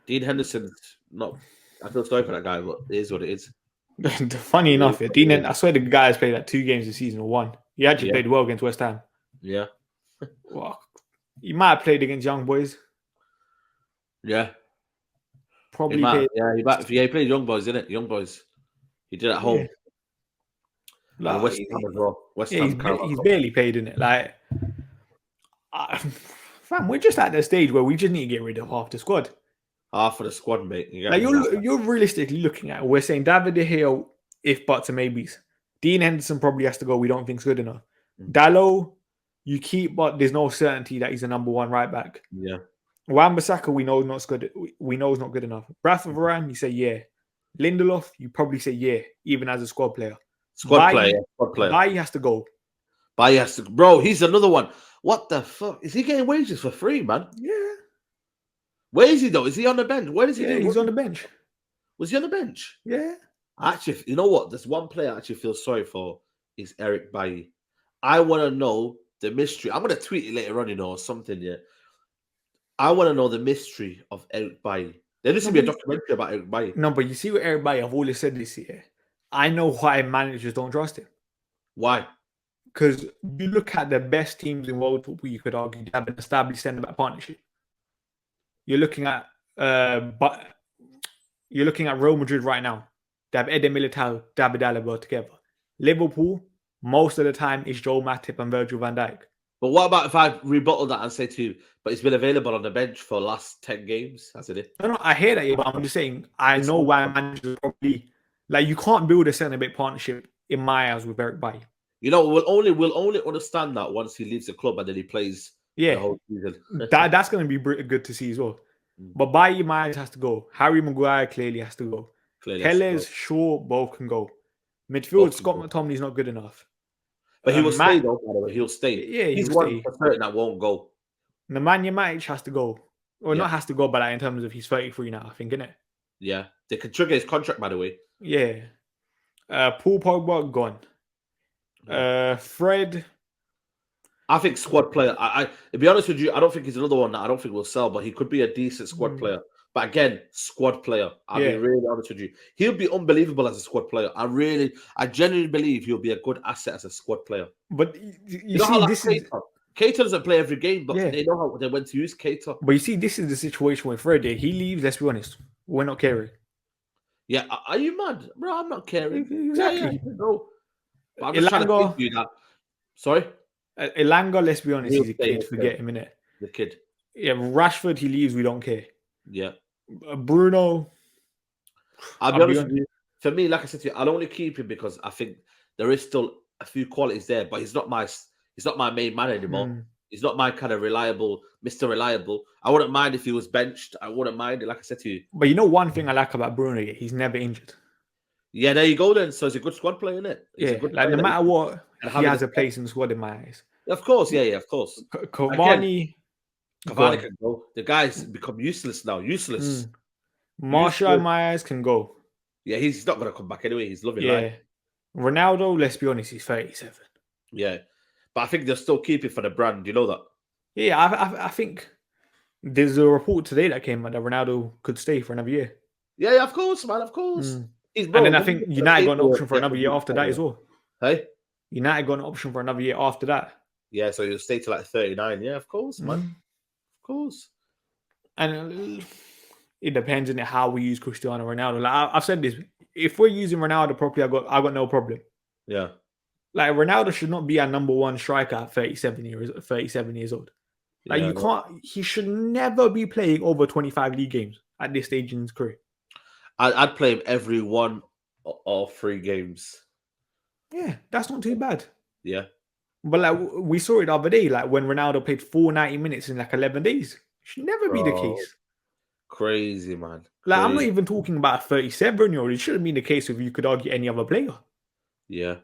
Dean Henderson's not. I feel sorry for that guy, but it is what it is. Funny enough, Dean, I swear the guy has played like 2 games this season or 1. He actually played well against West Ham. Yeah. Well, he might have played against young boys. Yeah. Probably He might. played. Yeah, he played young boys, didn't it? Young boys. He did at home. Like, And West Ham as well. West yeah, Ham. he's barely played in it. Like, fam, we're just at the stage where we just need to get rid of half the squad. Half of the squad, mate. Like you're realistically looking at it. We're saying David De Gea, if buts and maybes. Dean Henderson probably has to go. We don't think it's good enough. Dallo, you keep, but there's no certainty that he's a number 1 right back. Yeah. Wan-Bissaka, we know is not good. We know is not good enough. Bradford Varane, you say yeah. Lindelof, you probably say yeah, even as a squad player. Squad player. Bailly has to go. Bailly has to, bro. He's another one. What the fuck? Is he getting wages for free, man? Yeah. Where is he though? Is he on the bench? Where is he? Yeah, he's on the bench. Was he on the bench? Yeah. Actually, you know what? There's one player I actually feel sorry for is Eric Bailly. I want to know the mystery. I'm going to tweet it later on, or something, yeah. I want to know the mystery of Eric Bailly. There needs to be a documentary about Eric Bailly. No, but you see what Eric Bailly, I've always said this year. I know why managers don't trust him. Why? Because you look at the best teams in world football, you could argue they have an established centre-back partnership. You're looking at Real Madrid right now. They have Eden Militao, David Alaba together. Liverpool, most of the time, is Joel Matip and Virgil van Dijk. But what about if I rebuttal that and say to you, but he's been available on the bench for the last 10 games, hasn't it? No, I hear that, but I'm just saying, I know why managers probably, like, you can't build a centre-back partnership in my eyes with Eric Bailly. You know, we'll only understand that once he leaves the club and then he plays the whole season. That's going to be good to see as well. But Bailly, my eyes, has to go. Harry Maguire clearly has to go. Tellez, Shaw, both can go. Midfield, Scott McTominay's not good enough. But he will stay, though, by the way. He'll stay. Yeah, he's one for certain that won't go. Nemanja Matic has to go. Or not has to go, but in terms of he's 33 now, I think, isn't it? Yeah. They can trigger his contract, by the way. Yeah. Paul Pogba, gone. Fred. I think squad player. To be honest with you, I don't think he's another one that I don't think will sell, but he could be a decent squad player. But again, squad player. I'll be really honest with you. He'll be unbelievable as a squad player. I genuinely believe he'll be a good asset as a squad player. But you see, this is... Keita doesn't play every game, but they know how they went to use Keita. But you see, this is the situation with Fred. He leaves, let's be honest. We're not caring. Yeah, are you mad? Bro, I'm not caring. Exactly. No. But I'm just trying to think you that. Sorry? Elanga, let's be honest, he's a kid. Forget him, innit? The kid. Yeah, Rashford, he leaves, we don't care. Yeah. Bruno. I'll be honest with you. For me, like I said to you, I'll only keep him because I think there is still a few qualities there, but he's not my main man anymore. He's not my kind of Mr. Reliable. I wouldn't mind if he was benched. I wouldn't mind it, like I said to you. But you know one thing I like about Bruno, he's never injured. Yeah, there you go then. So he's a good squad player, isn't it? He's a good like no matter what, he has a place in the squad in my eyes. Of course, yeah, of course. Cavani can go. The guy's become useless now. Useless. Martial, in my eyes, can go. Yeah, he's not going to come back anyway. He's loving life. Ronaldo, let's be honest, he's 37. Yeah. But I think they'll still keep it for the brand. You know that? Yeah, I think there's a report today that came out that Ronaldo could stay for another year. Yeah, of course, man, of course. And then I think United got an option for another year after that as well. Hey? United got an option for another year after that. Yeah, so he'll stay till like 39. Yeah, of course, man. Of course. And it depends on how we use Cristiano Ronaldo. Like I've said this, if we're using Ronaldo properly, I got no problem. Yeah. Like Ronaldo should not be our number one striker at 37 years old. Like he should never be playing over 25 league games at this stage in his career. I'd play him every 1 or 3 games. Yeah, that's not too bad. Yeah. But like we saw it the other day, like when Ronaldo played 490 minutes in like 11 days. It should never be the case. Crazy, man. Like I'm not even talking about a 37-year-old. It shouldn't be the case if you could argue any other player. Yeah.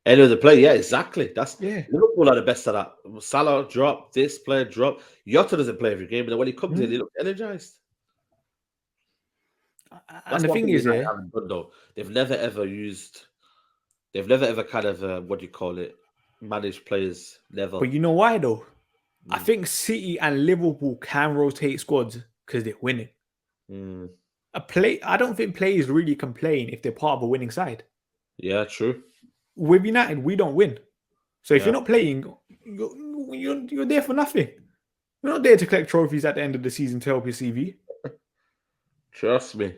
Any other player, yeah, exactly. Liverpool are the best at that. Salah drop, this player drop. Jota doesn't play every game, but when he comes in, he looks energized. And the thing is, they've never ever kind of what do you call it, managed players. Never. But you know why though? I think City and Liverpool can rotate squads because they're winning. I don't think players really complain if they're part of a winning side. Yeah, true. With United, we don't win. So if Yeah. you're not playing, you're there for nothing. You're not there to collect trophies at the end of the season to help your CV. Trust me.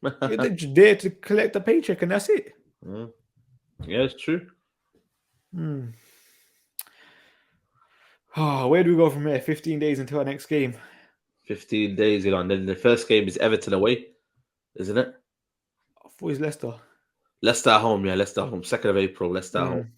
You're there to collect a paycheck, and that's it. Yeah, it's true. Oh, where do we go from here? 15 days until our next game. 15 days, and then the first game is Everton away, isn't it? I thought it was Leicester. Leicester at home, yeah, Leicester at home. 2nd of April, Leicester at home.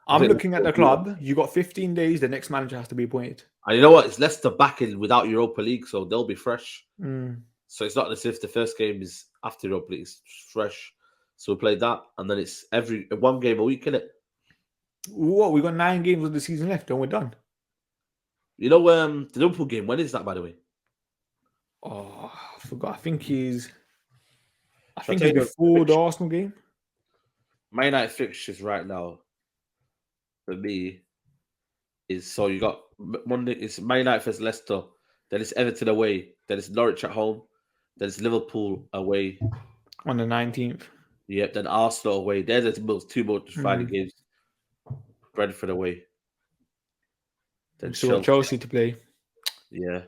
I'm looking at the club. You got 15 days. The next manager has to be appointed. And you know what? It's Leicester back in without Europa League, so they'll be fresh. So it's not as if the first game is after Europa League. It's fresh. So we played that, and then it's one game a week, innit? What? We got 9 games of the season left, and we're done. You know, the Liverpool game, when is that, by the way? Oh, I forgot. I think it's before the Arsenal game. My United fixtures right now, for me, is so you got Monday. It's Man United versus Leicester. Then it's Everton away. Then it's Norwich at home. Then it's Liverpool away on the 19th. Yep. Then Arsenal away. There's the 2 more Friday games. Brentford away. Then Chelsea to play. Yeah,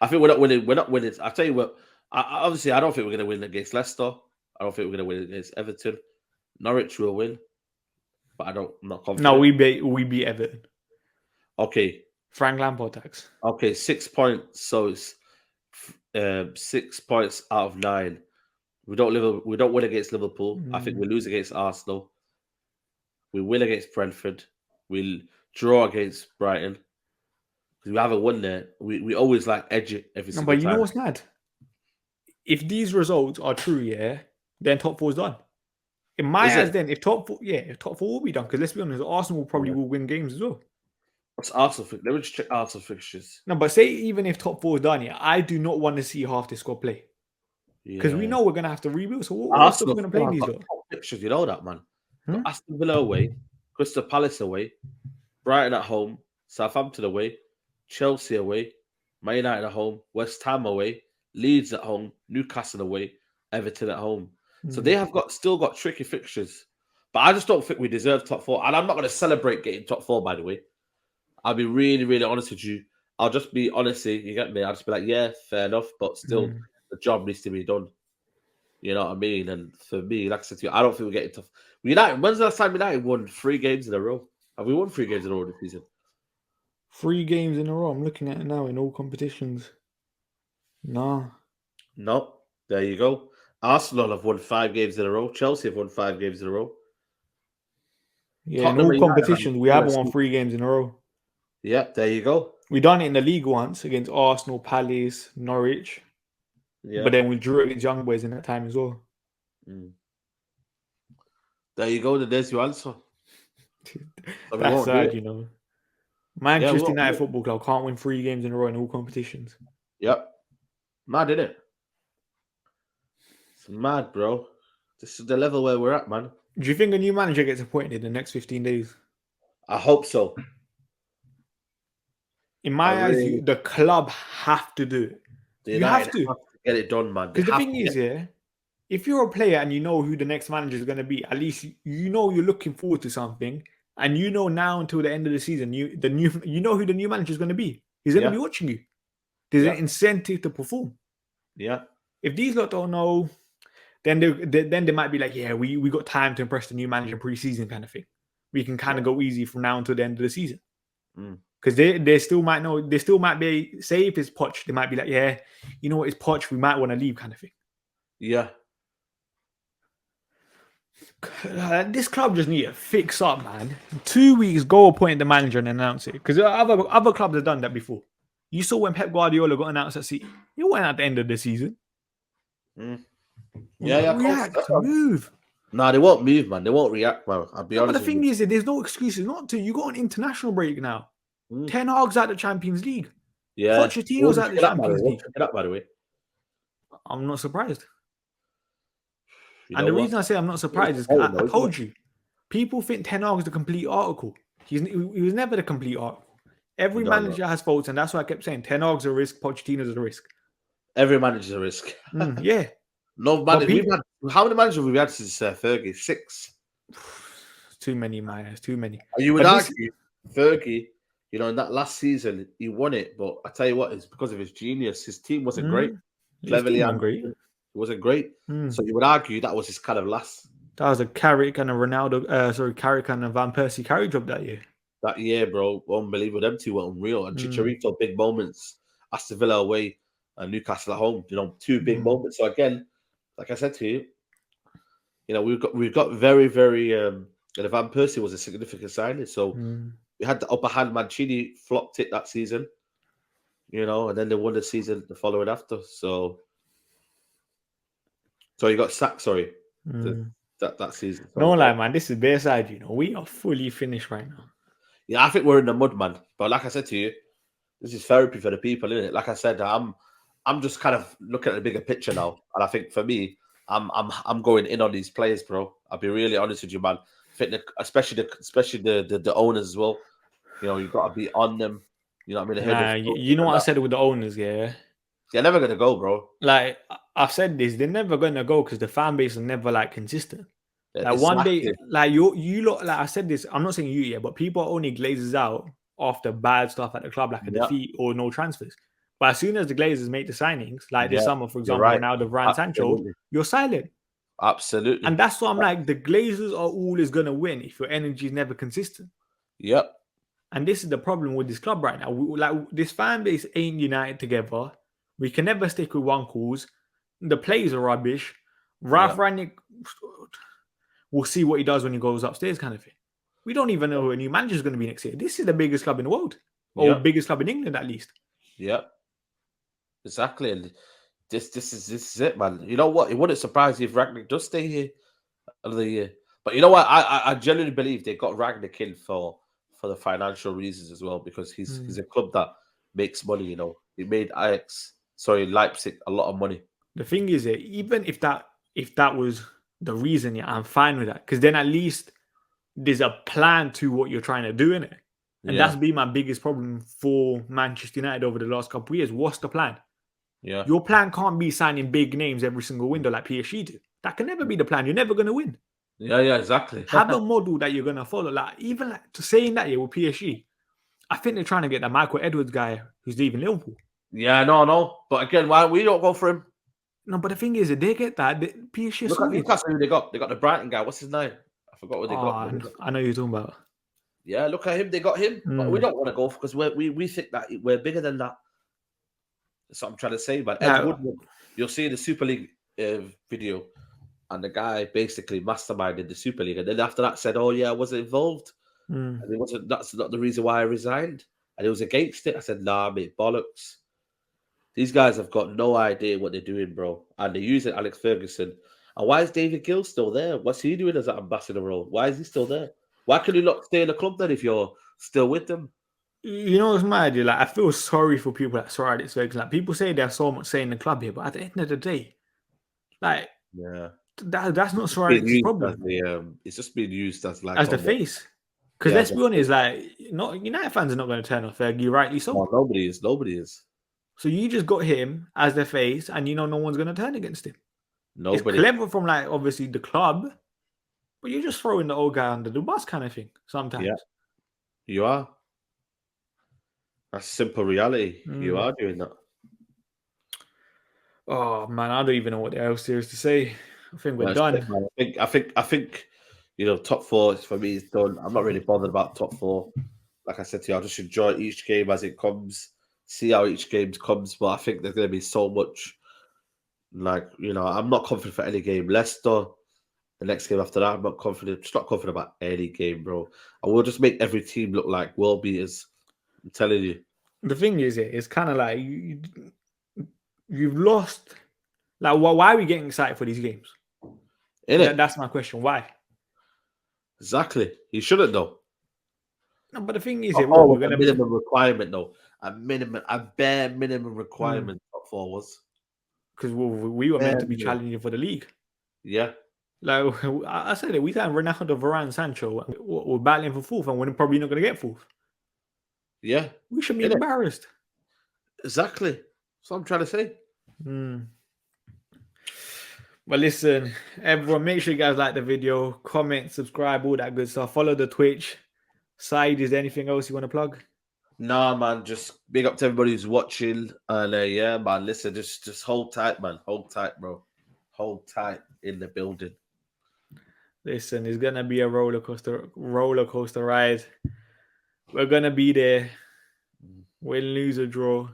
I think we're not winning. We're not winning. I tell you what. Obviously, I don't think we're going to win against Leicester. I don't think we're going to win against Everton. Norwich will win, but I'm not confident. No, we beat Everton. Okay. Frank Lampard tax. Okay, 6 points. So it's 6 points out of 9. We don't win against Liverpool. I think we lose against Arsenal. We win against Brentford. We'll draw against Brighton. Because we haven't won there. We always edge it every single time. But you know what's mad? If these results are true, then top 4's done. In my eyes, then if top 4 will be done. Because let's be honest, Arsenal will win games as well. What's Arsenal? Let me just check Arsenal fixtures. No, but say even if top 4 is done, I do not want to see half the squad play. Because we know we're going to have to rebuild. So what's the point of playing these? Fixtures, you know that, man. Got Aston Villa away, Crystal Palace away, Brighton at home, Southampton away, Chelsea away, Man United at home, West Ham away, Leeds at home, Newcastle away, Everton at home. So they have still got tricky fixtures. But I just don't think we deserve top 4. And I'm not going to celebrate getting top 4, by the way. I'll be really, really honest with you. I'll just be honestly, you get me? I'll just be like, yeah, fair enough. But still, the job needs to be done. You know what I mean? And for me, like I said to you, I don't think we're getting tough. United, when's the last time United won 3 games in a row? Have we won 3 games in a row this season? 3 games in a row. I'm looking at it now in all competitions. No. There you go. Arsenal have won 5 games in a row. Chelsea have won 5 games in a row. Yeah, Tottenham in all competitions, we haven't won 3 games in a row. Yeah, there you go. We done it in the league once against Arsenal, Palace, Norwich. Yeah. But then we drew against Young Boys in that time as well. There you go. There's your answer. That's sad, you know. Manchester United Football Club can't win 3 games in a row in all competitions. Yep. Mad, isn't it? It's mad, bro. This is the level where we're at, man. Do you think a new manager gets appointed in the next 15 days? I hope so. In my eyes, the club have to do it. You have to get it done, man. Because the thing is, if you're a player and you know who the next manager is going to be, at least you know you're looking forward to something, and you know now until the end of the season, you know who the new manager is going to be. He's going to be watching you. There's an incentive to perform. Yeah. If these lot don't know, then they might be like, yeah, we got time to impress the new manager pre-season kind of thing. We can kind of go easy from now until the end of the season. Because they still might know, they still might be, say if it's Poch, they might be like, yeah, you know what, it's Poch, we might want to leave kind of thing. Yeah. This club just need to fix up, man. 2 weeks, go appoint the manager and announce it. Because other clubs have done that before. You saw when Pep Guardiola got announced at City. He went at the end of the season. React, move. No, they won't move, man. They won't react, man. I'll be honest. But the thing is, there's no excuses not to. You got an international break now. Ten Hag's at the Champions League. Yeah. Pochettino's at the Champions League. Check it up, by the way. I'm not surprised. And the reason I say I'm not surprised is I told you, people think Ten Hag is the complete article. He was never the complete article. Every manager has faults, and that's why I kept saying Ten Hag's a risk, Pochettino's a risk. Every manager's a risk. Yeah. No But man, we've had how many managers have we had since Fergie? 6. Too many, Myers. Too many. And you would But argue Fergie, you know, in that last season he won it, but I tell you what, it's because of his genius. His team wasn't great. His team wasn't great. It wasn't great. So you would argue that was his kind of last. That was a Carrick and a Ronaldo. Carrick and a Van Persie carry job that year. That year, bro, unbelievable. Them two were unreal. And Chicharito, big moments. Aston Villa away and Newcastle at home. You know, 2 big moments. So again, like I said to you, you know, we've got very, very. Van Persie was a significant signing. So we had the upper hand. Mancini flopped it that season. You know, and then they won the season the following after. So you got sacked. Sorry, that season. Sorry. No lie, man. This is bare side. You know, we are fully finished right now. Yeah, I think we're in the mud, man. But like I said to you, this is therapy for the people, isn't it? Like I said, I'm just kind of looking at the bigger picture now, and I think for me, I'm going in on these players, bro. I'll be really honest with you, man. I think especially the owners as well. You know, you've got to be on them. You know what I mean? You know what I said with the owners, yeah? They're never gonna go, bro. Like I've said this, they're never gonna go because the fan base is never like consistent. Like one day, like you look, like I said this, I'm not saying you yet, but people only glazes out after bad stuff at the club, like a defeat or no transfers. But as soon as the Glazers make the signings, like this summer, for example, Ronaldo, Varane, Sancho, you're silent. Absolutely. And that's what I'm like. The Glazers are always going to win if your energy is never consistent. Yep. And this is the problem with this club right now. Like this fan base ain't united together. We can never stick with one cause. The players are rubbish. Ralph Rangnick, we'll see what he does when he goes upstairs, kind of thing. We don't even know who a new manager is going to be next year. This is the biggest club in the world, or biggest club in England, at least. Yep. Exactly. And this is it, man. You know what? It wouldn't surprise me if Rangnick does stay here another year. But you know what? I genuinely believe they got Rangnick in for the financial reasons as well, because he's a club that makes money. You know, he made Leipzig a lot of money. The thing is, even if that was the reason, I'm fine with that, because then at least there's a plan to what you're trying to do in it. And that's been my biggest problem for Manchester United over the last couple of years. What's the plan? Yeah. Your plan can't be signing big names every single window like PSG do. That can never be the plan. You're never going to win. Yeah, exactly. Have a model that you're going to follow. Like even like to saying that with PSG, I think they're trying to get that Michael Edwards guy who's leaving Liverpool. Yeah, no. But again, why we don't go for him? No, but the thing is, they get that. PSG Look at Newcastle, who they got. They got the Brighton guy. What's his name? I forgot what they got. I know who you're talking about. Yeah, look at him. They got him. But we don't want to go because we think that we're bigger than that. That's what I'm trying to say. But Ed Woodward, you'll see the Super League video, and the guy basically masterminded the Super League. And then after that said, "Oh yeah, I wasn't involved. And it wasn't. That's not the reason why I resigned. And it was against it." I said, "Nah, mate, bollocks. These guys have got no idea what they're doing, bro. And they're using Alex Ferguson. And why is David Gill still there? What's he doing as an ambassador role? Why is he still there? Why can you not stay in the club then if you're still with them?" You know what's mad? Like I feel sorry for people that sorry Alex Ferguson. Like people say there's so much say in the club here, but at the end of the day, like that's not Sir Alex's problem. It's just being used as like as the face. Because let's be honest, like United fans are not going to turn off Fergie, rightly so. No, nobody is. So you just got him as the face, and no one's going to turn against him. Nobody. It's clever from like obviously the club, but you're just throwing the old guy under the bus kind of thing sometimes. Yeah, you are. That's simple reality. You are doing that. Oh man, I don't even know what else there is to say. I think we're done. I think top 4 for me is done. I'm not really bothered about top 4. Like I said to you, I'll just enjoy each game as it comes, see how each game comes. But I think there's going to be so much. I'm not confident for any game. Leicester, the next game after that, I'm not confident. Just not confident about any game, bro. And we'll just make every team look like world beaters. I'm telling you. The thing is, it's kind of like you've lost. Like, why are we getting excited for these games? That's my question. Why? Exactly. You shouldn't, though. No, but the thing is, we're going to minimum requirement, though. A bare minimum requirement. Top 4 was because we were meant to be challenging for the league. Yeah. Like I said, we signed Ronaldo, Varane, Sancho. We're battling for 4th, and we're probably not going to get 4th. Yeah. We should be embarrassed. Exactly. That's what I'm trying to say. But listen, everyone, make sure you guys like the video, comment, subscribe, all that good stuff. Follow the Twitch. Side, is there anything else you want to plug? Nah, man, just big up to everybody who's watching. And yeah, man, listen, just hold tight, man. Hold tight, bro. Hold tight in the building. Listen, it's gonna be a roller coaster ride. We're gonna be there. Win, lose, or draw.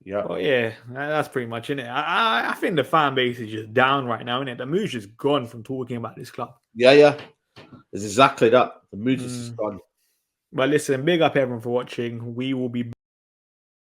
Yeah. Oh yeah, that's pretty much it. I think the fan base is just down right now, innit? The mood's just gone from talking about this club. Yeah. It's exactly that. The mood is just gone. But listen, big up everyone for watching. We will be